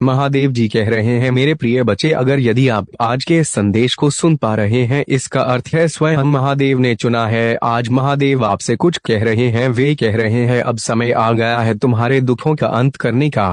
महादेव जी कह रहे हैं, मेरे प्रिय बच्चे, अगर यदि आप आज के इस संदेश को सुन पा रहे हैं, इसका अर्थ है स्वयं महादेव ने चुना है। आज महादेव आपसे कुछ कह रहे हैं। वे कह रहे हैं अब समय आ गया है तुम्हारे दुखों का अंत करने का।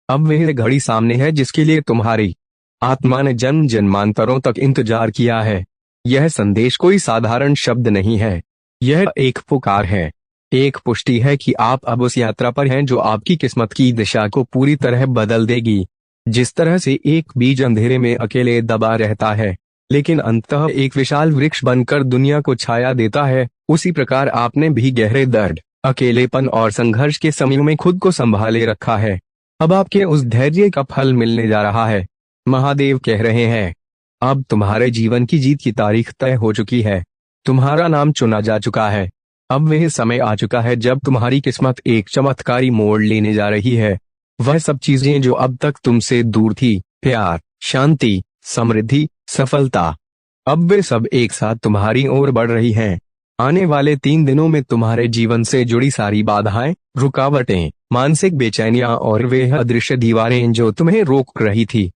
अब वह घड़ी सामने है जिसके लिए तुम्हारी आत्मा ने जन्म जन्मांतरों तक इंतजार किया है। यह संदेश कोई साधारण शब्द नहीं है, यह एक पुकार है, एक पुष्टि है कि आप अब उस यात्रा पर हैं जो आपकी किस्मत की दिशा को पूरी तरह बदल देगी। जिस तरह से एक बीज अंधेरे में अकेले दबा रहता है लेकिन अंततः एक विशाल वृक्ष बनकर दुनिया को छाया देता है, उसी प्रकार आपने भी गहरे दर्द, अकेलेपन और संघर्ष के समय में खुद को संभाले रखा है। अब आपके उस धैर्य का फल मिलने जा रहा है। महादेव कह रहे हैं अब तुम्हारे जीवन की जीत की तारीख तय हो चुकी है, तुम्हारा नाम चुना जा चुका है। अब वह समय आ चुका है जब तुम्हारी किस्मत एक चमत्कारी मोड़ लेने जा रही है। वह सब चीजें जो अब तक तुमसे दूर थी, प्यार, शांति, समृद्धि, सफलता, अब वे सब एक साथ तुम्हारी ओर बढ़ रही हैं। आने वाले 3 दिनों में तुम्हारे जीवन से जुड़ी सारी बाधाएं, रुकावटें, मानसिक बेचैनियां और वे अदृश्य दीवारें जो तुम्हें रोक रही थी,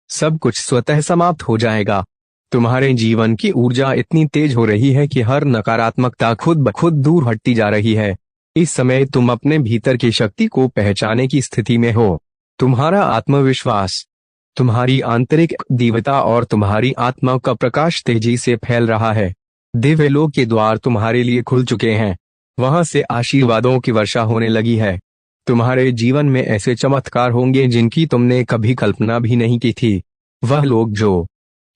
सब कुछ स्वतः समाप्त हो जाएगा। तुम्हारे जीवन की ऊर्जा इतनी तेज हो रही है कि हर नकारात्मकता खुद ब खुद दूर हटती जा रही है। इस समय तुम अपने भीतर की शक्ति को पहचानने की स्थिति में हो। तुम्हारा आत्मविश्वास, तुम्हारी आंतरिक दिव्यता और तुम्हारी आत्मा का प्रकाश तेजी से फैल रहा है। दिव्य लोक के द्वार तुम्हारे लिए खुल चुके हैं, वहां से आशीर्वादों की वर्षा होने लगी है। तुम्हारे जीवन में ऐसे चमत्कार होंगे जिनकी तुमने कभी कल्पना भी नहीं की थी। वह लोग जो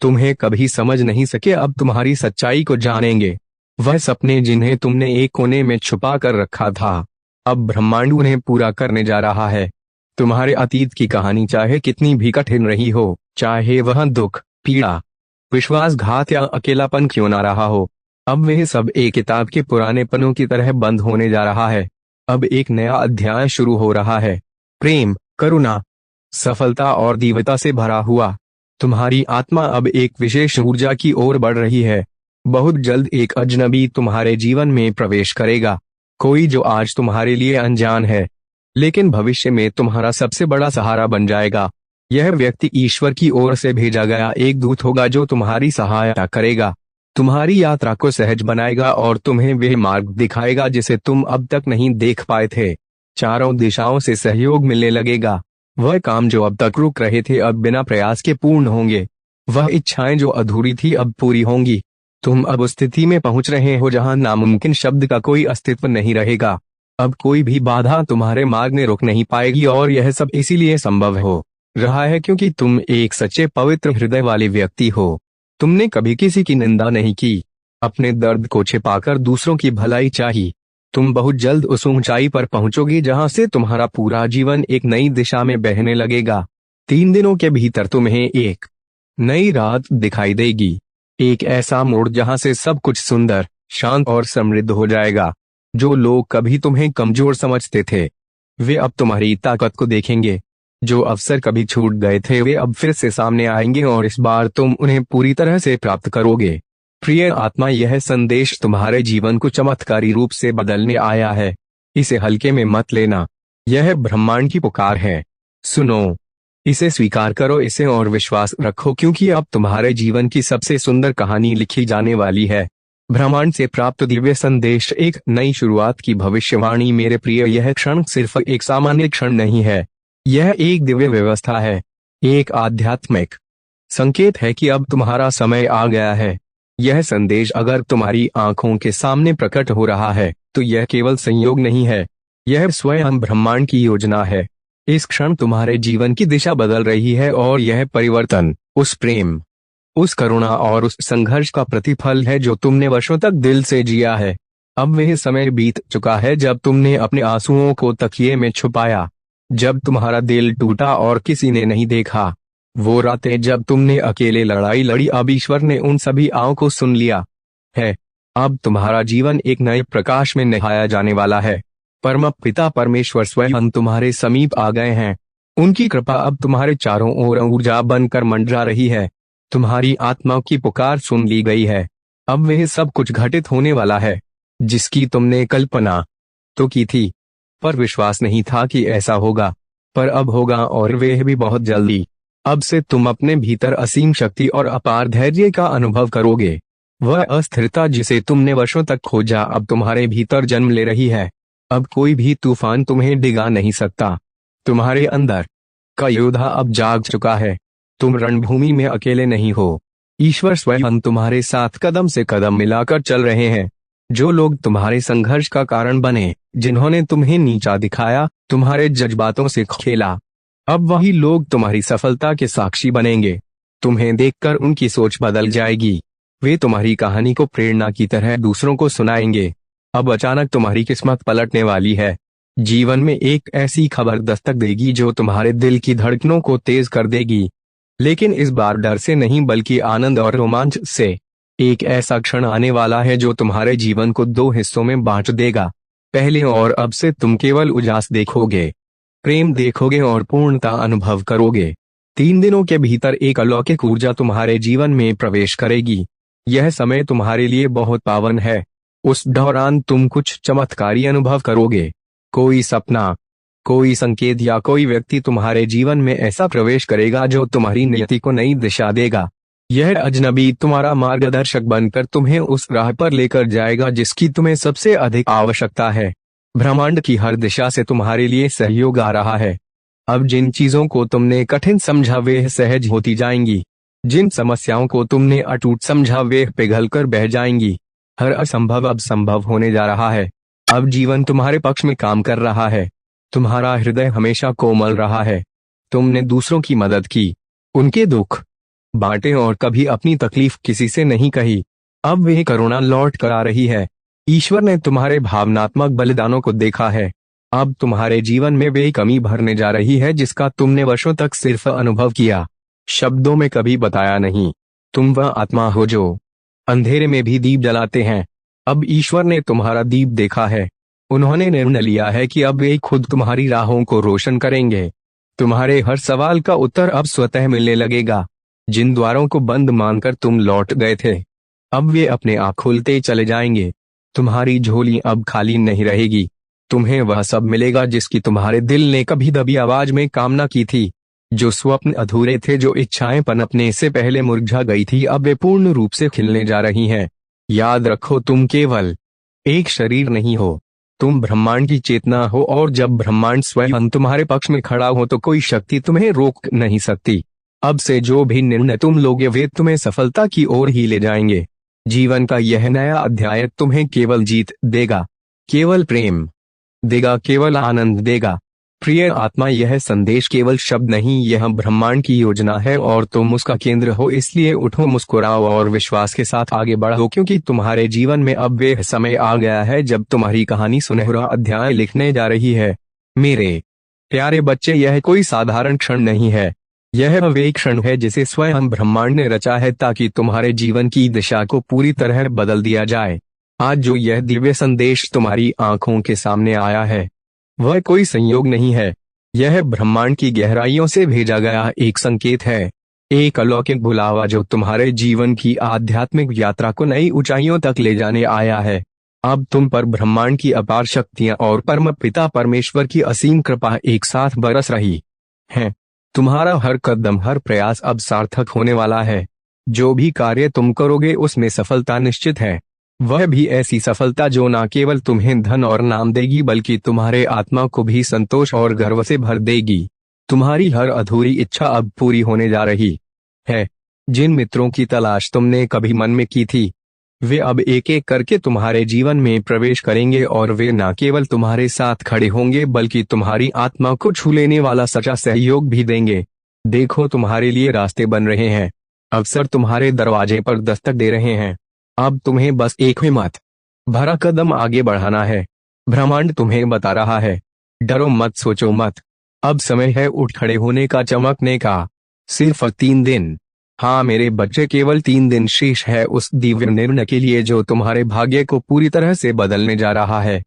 तुम्हें कभी समझ नहीं सके अब तुम्हारी सच्चाई को जानेंगे। वह सपने जिन्हें तुमने एक कोने में छुपा कर रखा था, अब ब्रह्मांड उन्हें पूरा करने जा रहा है। तुम्हारे अतीत की कहानी चाहे कितनी भी कठिन रही हो, चाहे वह दुख, पीड़ा, विश्वासघात या अकेलापन क्यों ना रहा हो, अब वह सब एक किताब के पुराने पन्नों की तरह बंद होने जा रहा है। अब एक नया अध्याय शुरू हो रहा है, प्रेम, करुणा, सफलता और दिव्यता से भरा हुआ। तुम्हारी आत्मा अब एक विशेष ऊर्जा की ओर बढ़ रही है। बहुत जल्द एक अजनबी तुम्हारे जीवन में प्रवेश करेगा, कोई जो आज तुम्हारे लिए अनजान है लेकिन भविष्य में तुम्हारा सबसे बड़ा सहारा बन जाएगा। यह व्यक्ति ईश्वर की ओर से भेजा गया एक दूत होगा जो तुम्हारी सहायता करेगा, तुम्हारी यात्रा को सहज बनाएगा और तुम्हें वह मार्ग दिखाएगा जिसे तुम अब तक नहीं देख पाए थे। चारों दिशाओं से सहयोग मिलने लगेगा। वह काम जो अब तक रुक रहे थे अब बिना प्रयास के पूर्ण होंगे। वह इच्छाएं जो अधूरी थी अब पूरी होंगी। तुम अब उस स्थिति में पहुंच रहे हो जहां नामुमकिन शब्द का कोई अस्तित्व नहीं रहेगा। अब कोई भी बाधा तुम्हारे मार्ग में रोक नहीं पाएगी और यह सब इसीलिए संभव हो रहा है क्योंकि तुम एक सच्चे पवित्र हृदय वाले व्यक्ति हो। तुमने कभी किसी की निंदा नहीं की, अपने दर्द को छिपाकर दूसरों की भलाई चाही। तुम बहुत जल्द उस ऊंचाई पर पहुंचोगे जहां से तुम्हारा पूरा जीवन एक नई दिशा में बहने लगेगा। 3 दिनों के भीतर तुम्हें एक नई रात दिखाई देगी, एक ऐसा मोड़ जहां से सब कुछ सुंदर, शांत और समृद्ध हो जाएगा। जो लोग कभी तुम्हें कमजोर समझते थे वे अब तुम्हारी ताकत को देखेंगे। जो अवसर कभी छूट गए थे वे अब फिर से सामने आएंगे और इस बार तुम उन्हें पूरी तरह से प्राप्त करोगे। प्रिय आत्मा, यह संदेश तुम्हारे जीवन को चमत्कारी रूप से बदलने आया है। इसे हल्के में मत लेना, यह ब्रह्मांड की पुकार है। सुनो, इसे स्वीकार करो, इसे और विश्वास रखो क्योंकि अब तुम्हारे जीवन की सबसे सुंदर कहानी लिखी जाने वाली है। ब्रह्मांड से प्राप्त दिव्य संदेश, एक नई शुरुआत की भविष्यवाणी। मेरे प्रिय, यह क्षण सिर्फ एक सामान्य क्षण नहीं है, यह एक दिव्य व्यवस्था है, एक आध्यात्मिक संकेत है कि अब तुम्हारा समय आ गया है। यह संदेश अगर तुम्हारी आंखों के सामने प्रकट हो रहा है तो यह केवल संयोग नहीं है, यह स्वयं ब्रह्मांड की योजना है। इस क्षण तुम्हारे जीवन की दिशा बदल रही है और यह परिवर्तन उस प्रेम, उस करुणा और उस संघर्ष का प्रतिफल है जो तुमने वर्षों तक दिल से जिया है। अब वह समय बीत चुका है जब तुमने अपने आंसुओं को तकिए में छुपाया, जब तुम्हारा दिल टूटा और किसी ने नहीं देखा। वो रातें जब तुमने अकेले लड़ाई लड़ी, अब ईश्वर ने उन सभी आहों को सुन लिया है। अब तुम्हारा जीवन एक नए प्रकाश में नहाया जाने वाला है। परम पिता परमेश्वर स्वयं तुम्हारे समीप आ गए हैं। उनकी कृपा अब तुम्हारे चारों ओर ऊर्जा बनकर मंडरा रही है। तुम्हारी आत्मा की पुकार सुन ली गई है। अब वह सब कुछ घटित होने वाला है जिसकी तुमने कल्पना तो की थी पर विश्वास नहीं था कि ऐसा होगा। पर अब होगा और वह भी बहुत जल्दी। अब से तुम अपने भीतर असीम शक्ति और अपार धैर्य का अनुभव करोगे। वह अस्थिरता जिसे तुमने वर्षों तक खोजा अब तुम्हारे भीतर जन्म ले रही है। अब कोई भी तूफान तुम्हें डिगा नहीं सकता। तुम्हारे अंदर का योद्धा अब जाग चुका है। तुम रणभूमि में अकेले नहीं हो। ईश्वर स्वयं तुम्हारे साथ कदम से कदम मिलाकर चल रहे हैं। जो लोग तुम्हारे संघर्ष का कारण बने, जिन्होंने तुम्हें नीचा दिखाया, तुम्हारे जज्बातों से खेला, अब वही लोग तुम्हारी सफलता के साक्षी बनेंगे। तुम्हें देखकर उनकी सोच बदल जाएगी। वे तुम्हारी कहानी को प्रेरणा की तरह दूसरों को सुनाएंगे। अब अचानक तुम्हारी किस्मत पलटने वाली है। जीवन में एक ऐसी खबर दस्तक देगी जो तुम्हारे दिल की धड़कनों को तेज कर देगी। लेकिन इस बार डर से नहीं बल्कि आनंद और रोमांच से। एक ऐसा क्षण आने वाला है जो तुम्हारे जीवन को दो हिस्सों में बांट देगा। पहले और अब से तुम केवल उजास देखोगे, प्रेम देखोगे और पूर्णता अनुभव करोगे। 3 दिनों के भीतर एक अलौकिक ऊर्जा तुम्हारे जीवन में प्रवेश करेगी। यह समय तुम्हारे लिए बहुत पावन है। उस दौरान तुम कुछ चमत्कारी अनुभव करोगे। कोई सपना, कोई संकेत या कोई व्यक्ति तुम्हारे जीवन में ऐसा प्रवेश करेगा जो तुम्हारी नियति को नई दिशा देगा। यह अजनबी तुम्हारा मार्गदर्शक बनकर तुम्हें उस राह पर लेकर जाएगा जिसकी तुम्हें सबसे अधिक आवश्यकता है। ब्रह्मांड की हर दिशा से तुम्हारे लिए सहयोग आ रहा है। अब जिन चीजों को तुमने कठिन समझा वे सहज होती जाएंगी। जिन समस्याओं को तुमने अटूट समझा वे पिघलकर बह जाएंगी। हर असंभव अब संभव होने जा रहा है। अब जीवन तुम्हारे पक्ष में काम कर रहा है। तुम्हारा हृदय हमेशा कोमल रहा है। तुमने दूसरों की मदद की, उनके दुख बांटे और कभी अपनी तकलीफ किसी से नहीं कही। अब वे करुणा लौट कर आ रही है। ईश्वर ने तुम्हारे भावनात्मक बलिदानों को देखा है। अब तुम्हारे जीवन में वे कमी भरने जा रही है जिसका तुमने वर्षों तक सिर्फ अनुभव किया, शब्दों में कभी बताया नहीं। तुम वह आत्मा हो जो अंधेरे में भी दीप जलाते हैं। अब ईश्वर ने तुम्हारा दीप देखा है। उन्होंने निर्णय लिया है कि अब वे खुद तुम्हारी राहों को रोशन करेंगे। तुम्हारे हर सवाल का उत्तर अब स्वतः मिलने लगेगा। जिन द्वारों को बंद मानकर तुम लौट गए थे, अब वे अपने आप खुलते चले जाएंगे। तुम्हारी झोली अब खाली नहीं रहेगी। तुम्हें वह सब मिलेगा जिसकी तुम्हारे दिल ने कभी दबी आवाज में कामना की थी। जो स्वप्न अधूरे थे, जो इच्छाएं पनपने से पहले मुरझा गई थी, अब वे पूर्ण रूप से खिलने जा रही हैं। याद रखो, तुम केवल एक शरीर नहीं हो, तुम ब्रह्मांड की चेतना हो और जब ब्रह्मांड स्वयं तुम्हारे पक्ष में खड़ा हो तो कोई शक्ति तुम्हें रोक नहीं सकती। अब से जो भी निर्णय तुम लोगे वे तुम्हें सफलता की ओर ही ले जाएंगे। जीवन का यह नया अध्याय तुम्हें केवल जीत देगा, केवल प्रेम देगा, केवल आनंद देगा। प्रिय आत्मा, यह संदेश केवल शब्द नहीं, यह ब्रह्मांड की योजना है और तुम उसका केंद्र हो। इसलिए उठो, मुस्कुराओ और विश्वास के साथ आगे बढ़ो, क्योंकि तुम्हारे जीवन में अब वे समय आ गया है जब तुम्हारी कहानी सुनहरा अध्याय लिखने जा रही है। मेरे प्यारे बच्चे, यह कोई साधारण क्षण नहीं है। यह वे क्षण है जिसे स्वयं ब्रह्मांड ने रचा है ताकि तुम्हारे जीवन की दिशा को पूरी तरह बदल दिया जाए। आज जो यह दिव्य संदेश तुम्हारी आंखों के सामने आया है वह कोई संयोग नहीं है। यह ब्रह्मांड की गहराइयों से भेजा गया एक संकेत है, एक अलौकिक बुलावा जो तुम्हारे जीवन की आध्यात्मिक यात्रा को नई ऊंचाइयों तक ले जाने आया है। अब तुम पर ब्रह्मांड की अपार शक्तियां और परम पिता परमेश्वर की असीम कृपा एक साथ बरस रही है। तुम्हारा हर कदम, हर प्रयास अब सार्थक होने वाला है। जो भी कार्य तुम करोगे उसमें सफलता निश्चित है। वह भी ऐसी सफलता जो न केवल तुम्हें धन और नाम देगी बल्कि तुम्हारे आत्मा को भी संतोष और गर्व से भर देगी। तुम्हारी हर अधूरी इच्छा अब पूरी होने जा रही है। जिन मित्रों की तलाश तुमने कभी मन में की थी वे अब एक एक करके तुम्हारे जीवन में प्रवेश करेंगे और वे न केवल तुम्हारे साथ खड़े होंगे बल्कि तुम्हारी आत्मा को छू लेने वाला सच्चा सहयोग भी देंगे। देखो, तुम्हारे लिए रास्ते बन रहे हैं। अवसर तुम्हारे दरवाजे पर दस्तक दे रहे हैं। अब तुम्हें बस एक हिम्मत भरा कदम आगे बढ़ाना है। ब्रह्मांड तुम्हें बता रहा है, डरो मत, सोचो मत। अब समय है उठ खड़े होने का, चमकने का। सिर्फ 3 दिन, हाँ मेरे बच्चे, केवल 3 दिन शेष है उस दिव्य निर्णय के लिए जो तुम्हारे भाग्य को पूरी तरह से बदलने जा रहा है।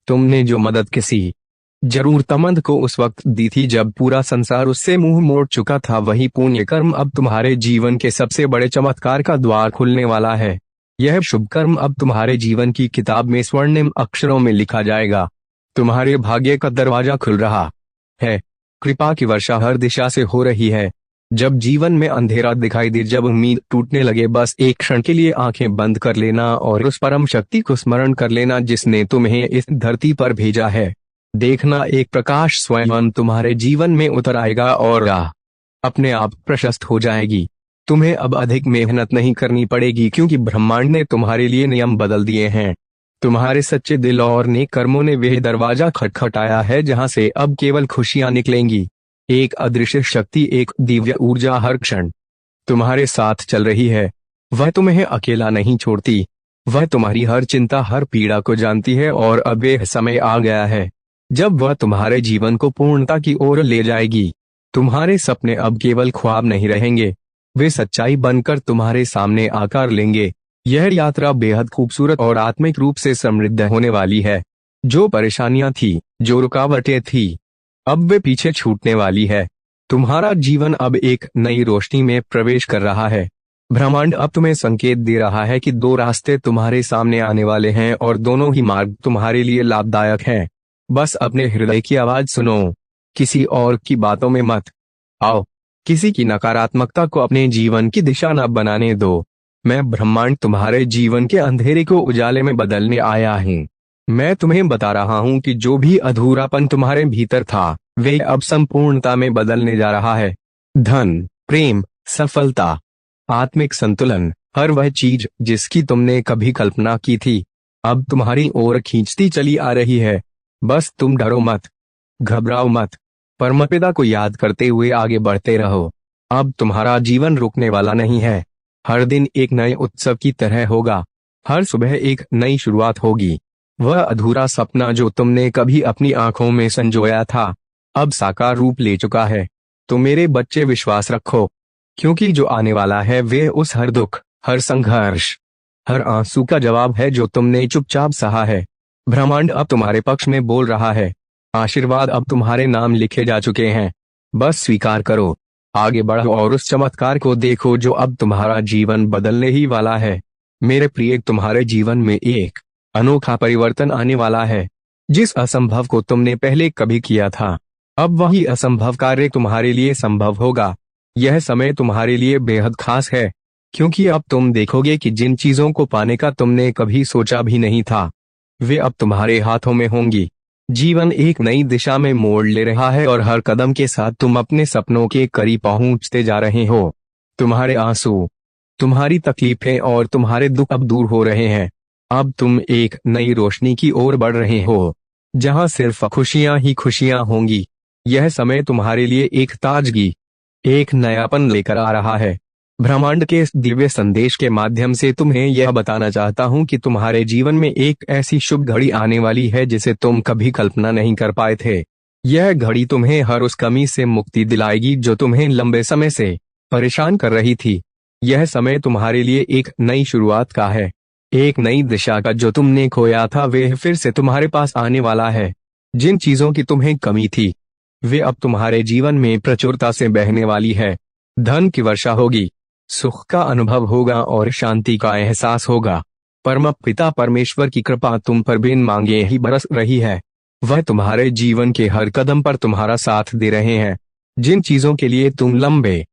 तुमने जो मदद किसी जरूरतमंद को उस वक्त दी थी जब पूरा संसार उससे मुंह मोड़ चुका था, वही पुण्य कर्म अब तुम्हारे जीवन के सबसे बड़े चमत्कार का द्वार खुलने वाला है। यह शुभ कर्म अब तुम्हारे जीवन की किताब में स्वर्णिम अक्षरों में लिखा जाएगा। तुम्हारे भाग्य का दरवाजा खुल रहा है। कृपा की वर्षा हर दिशा से हो रही है। जब जीवन में अंधेरा दिखाई दे, जब उम्मीद टूटने लगे, बस एक क्षण के लिए आंखें बंद कर लेना और उस परम शक्ति को स्मरण कर लेना जिसने तुम्हें इस धरती पर भेजा है। देखना, एक प्रकाश स्वयं तुम्हारे जीवन में उतर आएगा और राह अपने आप प्रशस्त हो जाएगी। तुम्हें अब अधिक मेहनत नहीं करनी पड़ेगी, क्योंकि ब्रह्मांड ने तुम्हारे लिए नियम बदल दिए हैं। तुम्हारे सच्चे दिल और नेक कर्मों ने वह दरवाजा खटखटाया है जहां से अब केवल खुशियां निकलेंगी। एक अदृश्य शक्ति, एक दिव्य ऊर्जा हर क्षण तुम्हारे साथ चल रही है। वह तुम्हें अकेला नहीं छोड़ती। वह तुम्हारी हर चिंता, हर पीड़ा को जानती है और अब वह समय आ गया है जब वह तुम्हारे जीवन को पूर्णता की ओर ले जाएगी। तुम्हारे सपने अब केवल ख्वाब नहीं रहेंगे, वे सच्चाई बनकर तुम्हारे सामने आकार लेंगे। यह यात्रा बेहद खूबसूरत और आत्मिक रूप से समृद्ध होने वाली है। जो परेशानियां थी, जो रुकावटें थी, अब वे पीछे छूटने वाली है। तुम्हारा जीवन अब एक नई रोशनी में प्रवेश कर रहा है। ब्रह्मांड अब तुम्हें संकेत दे रहा है कि दो रास्ते तुम्हारे सामने आने वाले हैं और दोनों ही मार्ग तुम्हारे लिए लाभदायक हैं। बस अपने हृदय की आवाज सुनो, किसी और की बातों में मत आओ। किसी की नकारात्मकता को अपने जीवन की दिशा न बनाने दो। मैं ब्रह्मांड तुम्हारे जीवन के अंधेरे को उजाले में बदलने आया हूँ। मैं तुम्हें बता रहा हूँ कि जो भी अधूरापन तुम्हारे भीतर था, वे अब संपूर्णता में बदलने जा रहा है। धन, प्रेम, सफलता, आत्मिक संतुलन, हर वह चीज जिसकी तुमने कभी कल्पना की थी, अब तुम्हारी ओर खींचती चली आ रही है। बस तुम डरो मत, घबराओ मत, परमपिता को याद करते हुए आगे बढ़ते रहो। अब तुम्हारा जीवन रुकने वाला नहीं है। हर दिन एक नए उत्सव की तरह होगा। हर सुबह एक नई शुरुआत होगी। वह अधूरा सपना जो तुमने कभी अपनी आंखों में संजोया था, अब साकार रूप ले चुका है। तो मेरे बच्चे, विश्वास रखो, क्योंकि जो आने वाला है वे उस हर दुख, हर संघर्ष, हर आंसू का जवाब है जो तुमने चुपचाप सहा है। ब्रह्मांड अब तुम्हारे पक्ष में बोल रहा है। आशीर्वाद अब तुम्हारे नाम लिखे जा चुके हैं। बस स्वीकार करो, आगे बढ़ो और उस चमत्कार को देखो जो अब तुम्हारा जीवन बदलने ही वाला है। मेरे प्रिय, तुम्हारे जीवन में एक अनोखा परिवर्तन आने वाला है। जिस असंभव को तुमने पहले कभी किया था, अब वही असंभव कार्य तुम्हारे लिए संभव होगा। यह समय तुम्हारे लिए बेहद खास है, क्योंकि अब तुम देखोगे कि जिन चीजों को पाने का तुमने कभी सोचा भी नहीं था, वे अब तुम्हारे हाथों में होंगी। जीवन एक नई दिशा में मोड़ ले रहा है और हर कदम के साथ तुम अपने सपनों के करीब पहुंचते जा रहे हो। तुम्हारे आंसू, तुम्हारी तकलीफें और तुम्हारे दुख अब दूर हो रहे हैं। अब तुम एक नई रोशनी की ओर बढ़ रहे हो, जहां सिर्फ खुशियां ही खुशियां होंगी। यह समय तुम्हारे लिए एक ताजगी, एक नयापन लेकर आ रहा है। ब्रह्मांड के इस दिव्य संदेश के माध्यम से तुम्हें यह बताना चाहता हूं कि तुम्हारे जीवन में एक ऐसी शुभ घड़ी आने वाली है जिसे तुम कभी कल्पना नहीं कर पाए थे। यह घड़ी तुम्हें हर उस कमी से मुक्ति दिलाएगी जो तुम्हें लंबे समय से परेशान कर रही थी। यह समय तुम्हारे लिए एक नई शुरुआत का है, एक नई दिशा का। जो तुमने खोया था वह फिर से तुम्हारे पास आने वाला है। जिन चीजों की तुम्हें कमी थी, वे अब तुम्हारे जीवन में प्रचुरता से बहने वाली है। धन की वर्षा होगी, सुख का अनुभव होगा और शांति का एहसास होगा। परम पिता परमेश्वर की कृपा तुम पर बिन मांगे ही बरस रही है। वह तुम्हारे जीवन के हर कदम पर तुम्हारा साथ दे रहे हैं। जिन चीजों के लिए तुम लंबे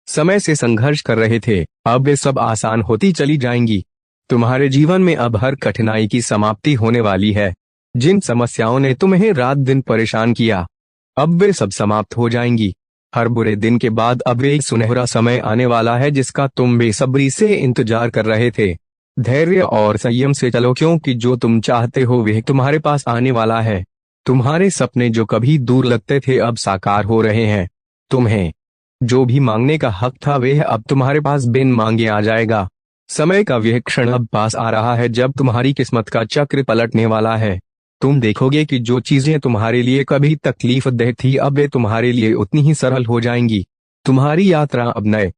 समय से संघर्ष कर रहे थे, अब वे सब आसान होती चली जाएंगी। तुम्हारे जीवन में अब हर कठिनाई की समाप्ति होने वाली है। जिन समस्याओं ने तुम्हें रात दिन परेशान किया, अब वे सब समाप्त हो जाएंगी। हर बुरे दिन के बाद अब एक सुनहरा समय आने वाला है जिसका तुम बेसब्री से इंतजार कर रहे थे। धैर्य और संयम से चलो, क्योंकि जो तुम चाहते हो वह तुम्हारे पास आने वाला है। तुम्हारे सपने जो कभी दूर लगते थे अब साकार हो रहे हैं। तुम्हें जो भी मांगने का हक था वह अब तुम्हारे पास बिन मांगे आ जाएगा। समय का वह क्षण अब पास आ रहा है जब तुम्हारी किस्मत का चक्र पलटने वाला है। तुम देखोगे कि जो चीजें तुम्हारे लिए कभी तकलीफदेह थी, अब वे तुम्हारे लिए उतनी ही सरल हो जाएंगी। तुम्हारी यात्रा अब नए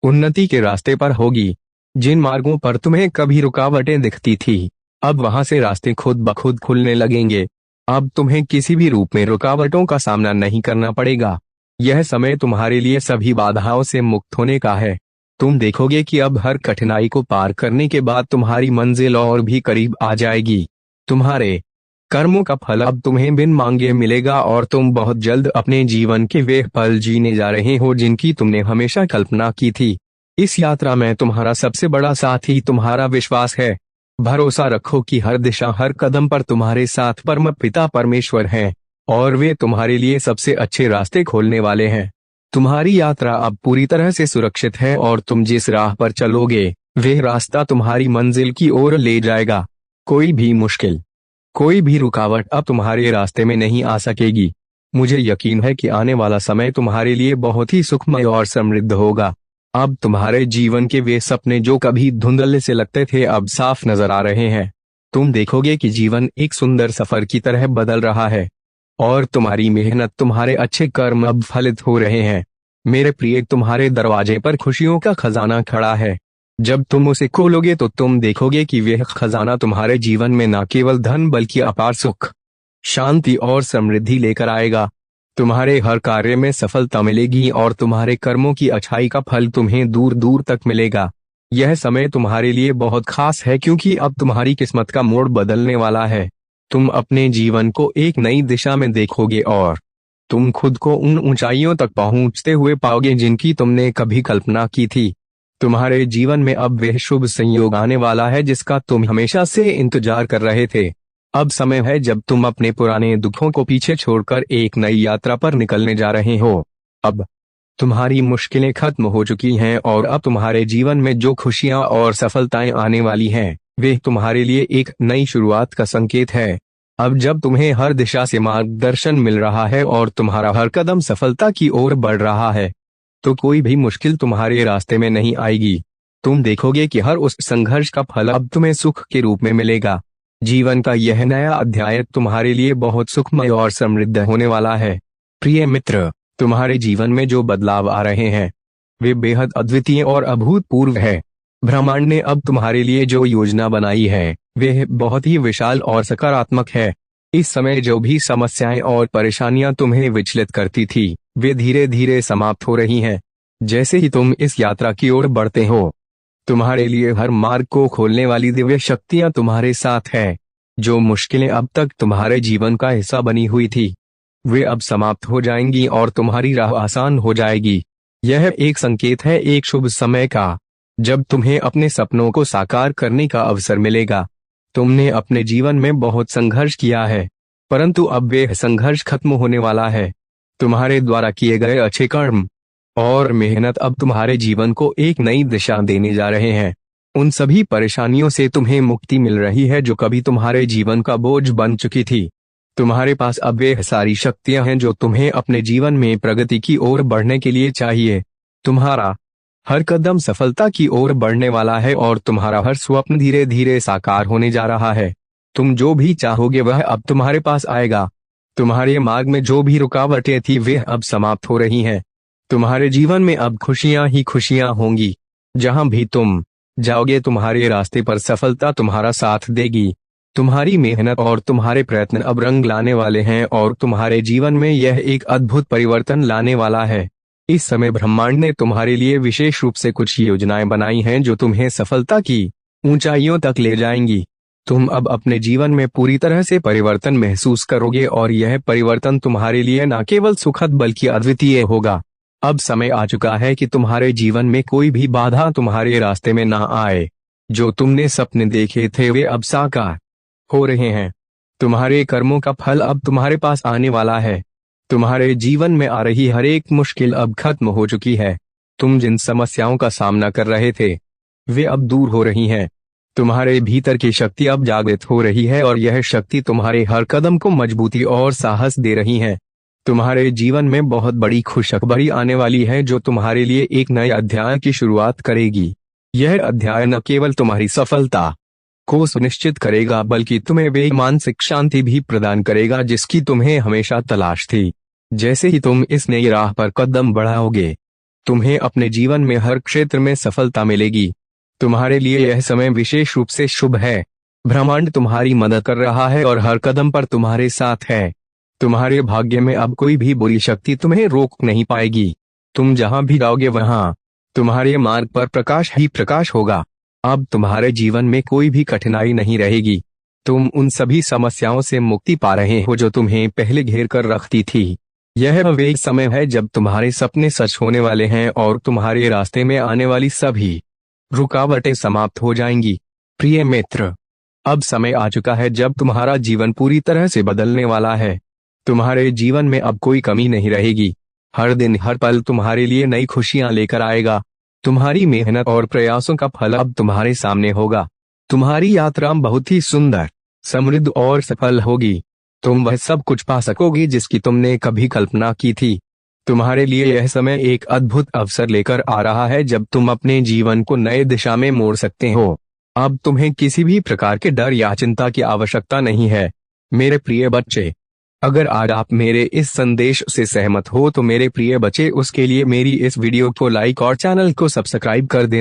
उन्नति के रास्ते पर होगी। जिन मार्गों पर तुम्हें कभी रुकावटें दिखती थी, अब वहां से रास्ते खुद ब खुद खुलने लगेंगे। अब तुम्हें किसी भी रूप में रुकावटों का सामना नहीं करना पड़ेगा। यह समय तुम्हारे लिए सभी बाधाओं से मुक्त होने का है। तुम देखोगे कि अब हर कठिनाई को पार करने के बाद तुम्हारी मंजिल और भी करीब आ जाएगी। तुम्हारे कर्मों का फल अब तुम्हें बिन मांगे मिलेगा और तुम बहुत जल्द अपने जीवन के वे पल जीने जा रहे हो जिनकी तुमने हमेशा कल्पना की थी। इस यात्रा में तुम्हारा सबसे बड़ा साथी तुम्हारा विश्वास है। भरोसा रखो कि हर दिशा हर कदम पर तुम्हारे साथ परम पिता परमेश्वर हैं और वे तुम्हारे लिए सबसे अच्छे रास्ते खोलने वाले हैं। तुम्हारी यात्रा अब पूरी तरह से सुरक्षित है और तुम जिस राह पर चलोगे वह रास्ता तुम्हारी मंजिल की ओर ले जाएगा। कोई भी मुश्किल, कोई भी रुकावट अब तुम्हारे रास्ते में नहीं आ सकेगी। मुझे यकीन है कि आने वाला समय तुम्हारे लिए बहुत ही सुखमय और समृद्ध होगा। अब तुम्हारे जीवन के वे सपने जो कभी धुंधले से लगते थे अब साफ नजर आ रहे हैं। तुम देखोगे कि जीवन एक सुंदर सफर की तरह बदल रहा है और तुम्हारी मेहनत तुम्हारे अच्छे कर्म अब फलित हो रहे हैं। मेरे प्रिय, तुम्हारे दरवाजे पर खुशियों का खजाना खड़ा है। जब तुम उसे खोलोगे तो तुम देखोगे कि वह खजाना तुम्हारे जीवन में न केवल धन बल्कि अपार सुख, शांति और समृद्धि लेकर आएगा। तुम्हारे हर कार्य में सफलता मिलेगी और तुम्हारे कर्मों की अच्छाई का फल तुम्हें दूर दूर तक मिलेगा। यह समय तुम्हारे लिए बहुत खास है क्योंकि अब तुम्हारी किस्मत का मोड़ बदलने वाला है। तुम अपने जीवन को एक नई दिशा में देखोगे और तुम खुद को उन ऊंचाइयों तक पहुंचते हुए पाओगे जिनकी तुमने कभी कल्पना की थी। तुम्हारे जीवन में अब वह शुभ संयोग आने वाला है जिसका तुम हमेशा से इंतजार कर रहे थे। अब समय है जब तुम अपने पुराने दुखों को पीछे छोड़कर एक नई यात्रा पर निकलने जा रहे हो। अब तुम्हारी मुश्किलें खत्म हो चुकी हैं और अब तुम्हारे जीवन में जो खुशियां और सफलताएं आने वाली हैं वे तुम्हारे लिए एक नई शुरुआत का संकेत है। अब जब तुम्हें हर दिशा से मार्गदर्शन मिल रहा है और तुम्हारा हर कदम सफलता की ओर बढ़ रहा है तो कोई भी मुश्किल तुम्हारे रास्ते में नहीं आएगी। तुम देखोगे कि हर उस संघर्ष का फल अब तुम्हें सुख के रूप में मिलेगा। जीवन का यह नया अध्याय तुम्हारे लिए बहुत सुखमय और समृद्ध होने वाला है। प्रिय मित्र, तुम्हारे जीवन में जो बदलाव आ रहे हैं वे बेहद अद्वितीय और अभूतपूर्व है। ब्रह्मांड ने अब तुम्हारे लिए जो योजना बनाई है वह बहुत ही विशाल और सकारात्मक है। इस समय जो भी समस्याएं और परेशानियां तुम्हें विचलित करती थी वे धीरे धीरे समाप्त हो रही हैं। जैसे ही तुम इस यात्रा की ओर बढ़ते हो तुम्हारे लिए हर मार्ग को खोलने वाली दिव्य शक्तियां तुम्हारे साथ है। जो मुश्किलें अब तक तुम्हारे जीवन का हिस्सा बनी हुई थी वे अब समाप्त हो जाएंगी और तुम्हारी राह आसान हो जाएगी। यह एक संकेत है एक शुभ समय का, जब तुम्हें अपने सपनों को साकार करने का अवसर मिलेगा। तुमने अपने जीवन में बहुत संघर्ष किया है परंतु अब वे संघर्ष खत्म होने वाला है। तुम्हारे द्वारा किए गए अच्छे कर्म और मेहनत अब तुम्हारे जीवन को एक नई दिशा देने जा रहे हैं। उन सभी परेशानियों से तुम्हें मुक्ति मिल रही है जो कभी तुम्हारे जीवन का बोझ बन चुकी थी। तुम्हारे पास अब वे सारी शक्तियां हैं जो तुम्हें अपने जीवन में प्रगति की ओर बढ़ने के लिए चाहिए। तुम्हारा हर कदम सफलता की ओर बढ़ने वाला है और तुम्हारा हर स्वप्न धीरे धीरे साकार होने जा रहा है। तुम जो भी चाहोगे वह अब तुम्हारे पास आएगा। तुम्हारे मार्ग में जो भी रुकावटें थी वे अब समाप्त हो रही हैं। तुम्हारे जीवन में अब खुशियां ही खुशियां होंगी। जहां भी तुम जाओगे तुम्हारे रास्ते पर सफलता तुम्हारा साथ देगी। तुम्हारी मेहनत और तुम्हारे प्रयत्न अब रंग लाने वाले हैं और तुम्हारे जीवन में यह एक अद्भुत परिवर्तन लाने वाला है। इस समय ब्रह्मांड ने तुम्हारे लिए विशेष रूप से कुछ योजनाएं बनाई हैं जो तुम्हें सफलता की ऊंचाइयों तक ले जाएंगी। तुम अब अपने जीवन में पूरी तरह से परिवर्तन महसूस करोगे और यह परिवर्तन तुम्हारे लिए न केवल सुखद बल्कि अद्वितीय होगा। अब समय आ चुका है कि तुम्हारे जीवन में कोई भी बाधा तुम्हारे रास्ते में ना आए। जो तुमने सपने देखे थे वे अब साकार हो रहे हैं। तुम्हारे कर्मों का फल अब तुम्हारे पास आने वाला है। तुम्हारे जीवन में आ रही हर एक मुश्किल अब खत्म हो चुकी है। तुम जिन समस्याओं का सामना कर रहे थे वे अब दूर हो रही हैं। तुम्हारे भीतर की शक्ति अब जागृत हो रही है और यह शक्ति तुम्हारे हर कदम को मजबूती और साहस दे रही है। तुम्हारे जीवन में बहुत बड़ी खुशखबरी आने वाली है जो तुम्हारे लिए एक नए अध्याय की शुरुआत करेगी। यह अध्याय न केवल तुम्हारी सफलता को सुनिश्चित करेगा बल्कि तुम्हें वे मानसिक शांति भी प्रदान करेगा जिसकी तुम्हें हमेशा तलाश थी। जैसे ही तुम इस नई राह पर कदम बढ़ाओगे तुम्हें अपने जीवन में हर क्षेत्र में सफलता मिलेगी। तुम्हारे लिए यह समय विशेष रूप से शुभ है। ब्रह्मांड तुम्हारी मदद कर रहा है और हर कदम पर तुम्हारे साथ है। तुम्हारे भाग्य में अब कोई भी बुरी शक्ति तुम्हें रोक नहीं पाएगी। तुम जहां भी जाओगे वहां तुम्हारे मार्ग पर प्रकाश ही प्रकाश होगा। अब तुम्हारे जीवन में कोई भी कठिनाई नहीं रहेगी। तुम उन सभी समस्याओं से मुक्ति पा रहे हो जो तुम्हें पहले घेर कर रखती थी। यह वे समय है जब तुम्हारे सपने सच होने वाले हैं और तुम्हारे रास्ते में आने वाली सभी रुकावटें समाप्त हो जाएंगी। प्रिय मित्र, अब समय आ चुका है जब तुम्हारा जीवन पूरी तरह से बदलने वाला है। तुम्हारे जीवन में अब कोई कमी नहीं रहेगी। हर दिन हर पल तुम्हारे लिए नई खुशियां लेकर आएगा। तुम्हारी मेहनत और प्रयासों का फल अब तुम्हारे सामने होगा। तुम्हारी यात्रा बहुत ही सुंदर, समृद्ध और सफल होगी। तुम वह सब कुछ पा सकोगी जिसकी तुमने कभी कल्पना की थी। तुम्हारे लिए यह समय एक अद्भुत अवसर लेकर आ रहा है जब तुम अपने जीवन को नए दिशा में मोड़ सकते हो। अब तुम्हें किसी भी प्रकार के डर या चिंता की आवश्यकता नहीं है। मेरे प्रिय बच्चे, अगर आज आप मेरे इस संदेश से सहमत हो तो मेरे प्रिय बच्चे उसके लिए मेरी इस वीडियो को लाइक और चैनल को सब्सक्राइब कर दें।